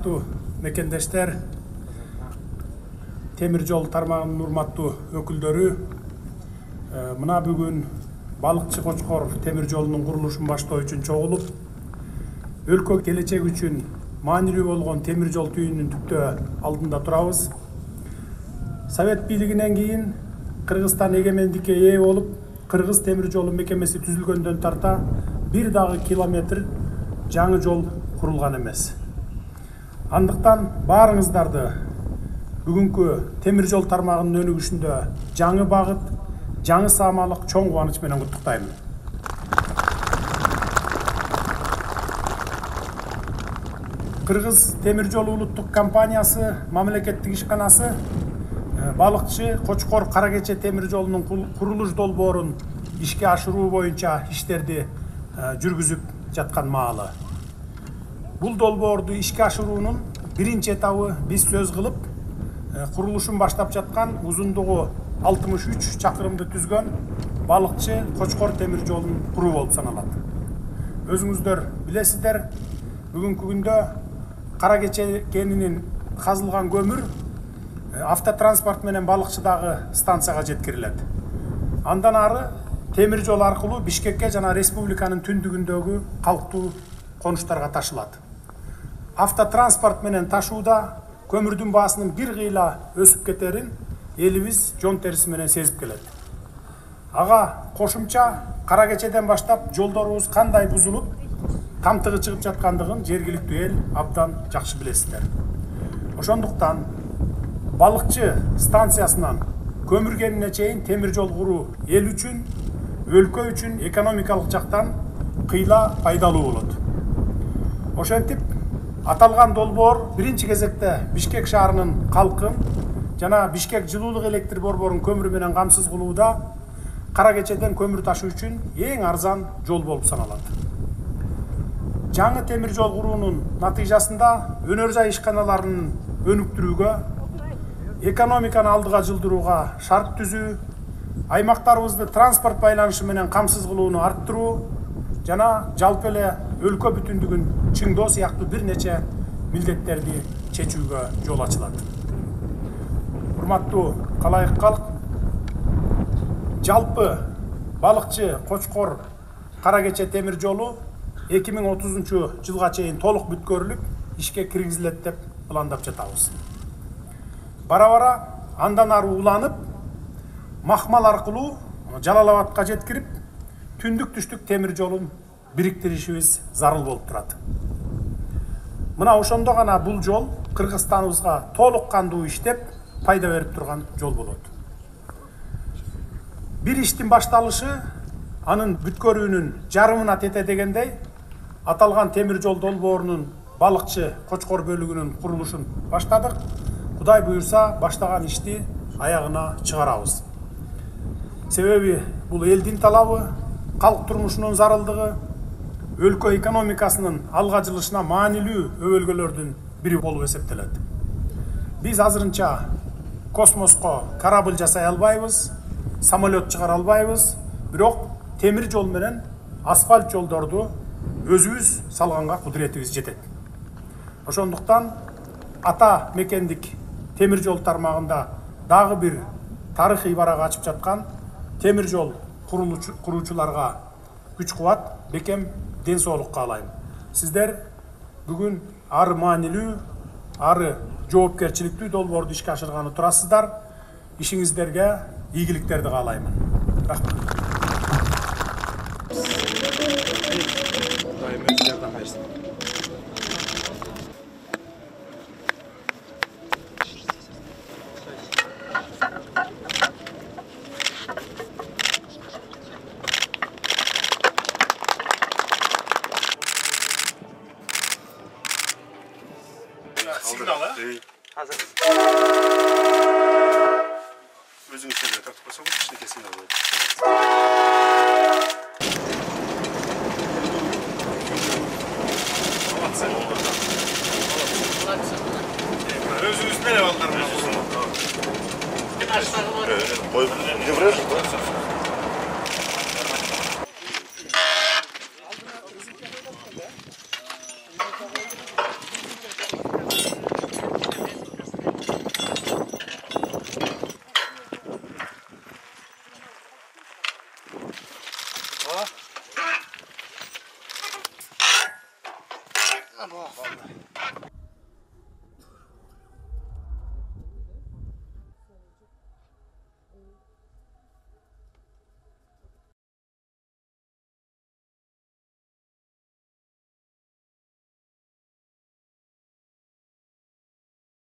Урматтуу мекендештер, темир жол тармагынын урматтуу өкүлдөрү, мына бүгүн балыкчы Кочкор темир жолунун курулушун баштоо үчүн чогулуп, өлкө келечеги үчүн маанилүү болгон темир жол түйүнүн түптөө алдында турабыз. Совет бийлигинен кийин Кыргызстан эгемендикке ээ болуп, Кыргыз темир жолу мекемеси түзүлгөндөн тарта бир дагы километр жаңы жол курулган эмес. Андыктан баарыңыздарды бүгүнкү темир жол тармагынын өнүгүшүндө жаңы багыт, жаңы саамалык чоң кубаныч менен куттуктаймын. Кыргыз темир жолу улуттук компаниясы мамлекеттик ишканасы балыкчы Кочкор Каракече темир жолунун курулуш долбоорун ишке ашыруу боюнча иштерди жүргүзүп жаткан маалы. Бул долбоорду ишке ашыруунун биринчи этабы биз сөз кылып, курулушун баштап жаткан узундугу 63 чакырымды түзгөн балыкчы Кочкор темир жолун куруу болуп саналат. Өзүңүздөр билесиздер, бүгүнкү күндө Каракече кенинин казылган көмүр автотранспорт менен балыкчыдагы станцияга жеткирилет. Андан ары темир жол аркылуу Бишкекке жана республиканын түндүгүндөгү калктуу конуштарга ташылат. Автотранспорт менен ташууда көмүрдүн баасынын бир кыйла өсүп кетерин элибиз жон териси менен сезип келет. Ага кошумча Каракечеден баштап жолдорубуз кандай бузулуп, тамтыгы чыгып жаткандыгын жергиликтүү эл абдан жакшы билесиздер. Ошондуктан балыкчы станциясынан көмүр кенине чейин темир жол куруу эл үчүн, өлкө үчүн экономикалык жактан кыйла пайдалуу болот. Ошентип, аталган долбоор биринчи кезекте Бишкек шаарынын калкын жана Бишкек жылуулук электр борборун көмүр менен камсыз кылууда Каракечеден көмүр ташуу үчүн эң арзан жол болуп саналат. Жаңы темир жол куруунун натыйжасында өнөр жай ишканаларынын өнүктүрүүгө, экономиканы алдыга жылдырууга шарт түзүү, аймактарыбызды транспорт байланышы менен камсыз кылууну арттыруу жана жалпы эле өлкө бүтүндүгүн чыңдоо сыяктуу бир нече милдеттерди чечүүгө жол ачылат. Урматтуу калайык калк, жалпы балыкчы Кочкор Каракече темир жолу 2030 жылга чейин толук бүткөрүлүп, ишке киргизилет деп пландап жатабыз. Бара-бара андан ары уланып, Махмал аркылуу Жалал-Абадка жеткирип, түндүк-түштүк темир жолун бириктиришибиз зарыл болуп турат. Мына ошондо гана бул жол Кыргызстаныбызга толук кандуу иштеп, пайда берип турган жол болот. Бир иштин башталышы анын бүткөрүүнүн жарымына тете дегендей, аталган темир жол долбоорунун балыкчы Кочкор бөлүгүнүн курулушун баштадык. Кудай буюрса, баштаган ишти аягына чыгарабыз. Себеби бул элдин талабы, калк турмушунун зарылдыгы, өлкө экономикасынын алга жылышына маанилүү өбөлгөлөрдүн бири болуп эсептелет. Биз азырынча космоско корабль жасай албайбыз, самолет чыгара албайбыз, бирок темир жол менен асфальт жолдорду өзүбүз салганга кудуретибиз жетет. Ошондуктан ата мекендик темир жол тармагында дагы бир тарыхый барак ачып жаткан темир жол куруучуларга күч кубат, бекем ден соолук каалайм. Сиздер бүгүн ары маанилүү, ары жоопкерчиликтүү долбоорду ишке ашырганы турасыздар. Ишиңиздерге ийгиликтерди каалаймын. Рахмат. Signal, hè? Hazır. Özün içine takıp koysak içine kesin alıyor. Sen olmadan. Özün üstüne ne aldırmıyorsun? Koy, ne vuruyor?